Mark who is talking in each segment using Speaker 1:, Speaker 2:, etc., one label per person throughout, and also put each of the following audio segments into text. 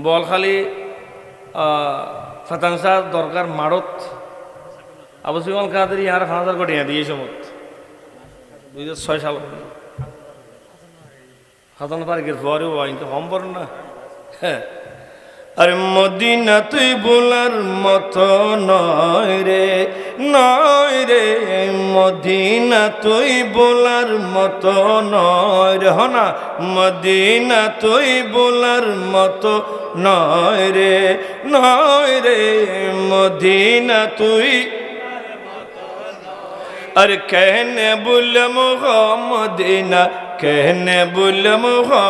Speaker 1: বলখালি ফাতাংসা দরকার মারত আবু সুফিয়ান কাদের ইয়ার 5000 কোটি দিয়ে সমত 2006 সাল হাতান পার্কের পরেও আইন হম পর না হ্যাঁ। আরে মদিনা তুই বলার মতো নয় রে মদিনা তুই বলার মতো নয় রে হনা মদিনা তুই বলার মতো নয় রে মদিনা তুই আর कहने बुलम हो मदीना कहने बुलम हो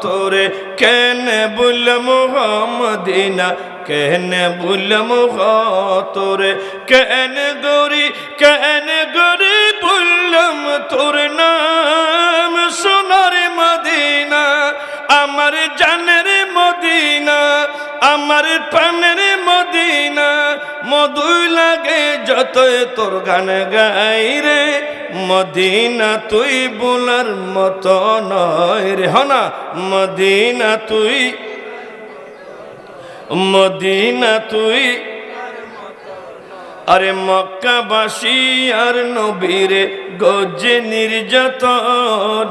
Speaker 1: तोरे कहने बुलम हो मदीना कहने बुलम हो तोरे कहने गोरी बुलम तोर नाम सोनार मदीना আমার জানের মদিনা আমার প্রাণের মদিনা মধুই লাগে যতই তোর গান গাই রে মদিনা তুই বলার মতো নয় রে হনা মদিনা তুই আরে মক্কাবাসী আর নবীরে গজে নির্যাতন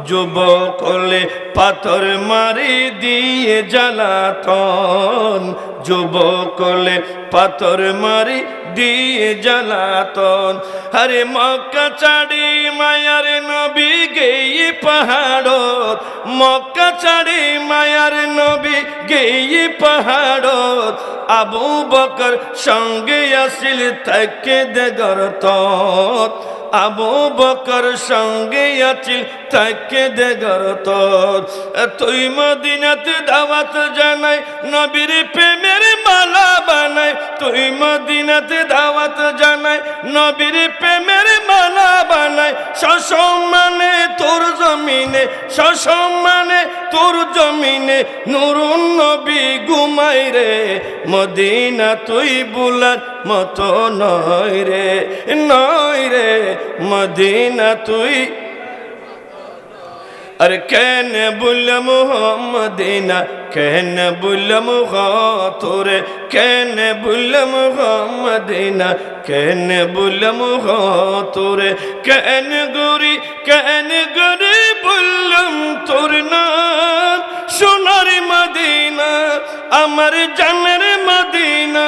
Speaker 1: যুবকলে পাথর মারি দিয়ে জ্বালাতন যুবকলে পাথর মারি দিয়ে জ্বালাতন আরে মক্কা ছাড়ি মায়ার নবী গেই পাহাড়ত মক্কা ছাড়ি মায়ার নবী গেই পাহাড়ত আবু বকর সঙ্গে আসিল থাকে দেগরত আবু বকর সঙ্গে আছিল থাকে দেগরত তুই মদিনাতে দাওয়াত জানাই নবীর প্রেমের মালা বানাই তুই মদিনাতে দাওয়াত জানাই নবীর প্রেমের মালা বানাই সসম্মানে তোর জমিনে নুরুন নবী ঘুমাই রে মদিনা তুই বুলার মতো নয় রে মদিনা তুই अरे कहने बुलम हो मदीना कहने बुलम हो तोरे कहने बुलम हो मदीना कहने बुलम हो तोरे कहने गोरी बुलम तोर नाम सोनार मदीना अमर জানের মদিনা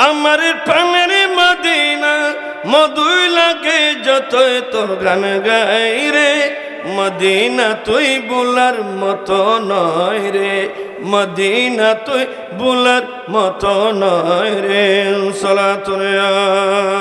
Speaker 1: আমার প্রাণের মদিনা মধুই লাগে যতই তোর গান গাই রে মদিনা তুই বুলার মতো নয় রে মদিনা তুই বুলার মতো নয় রে সালাতুল্লাহ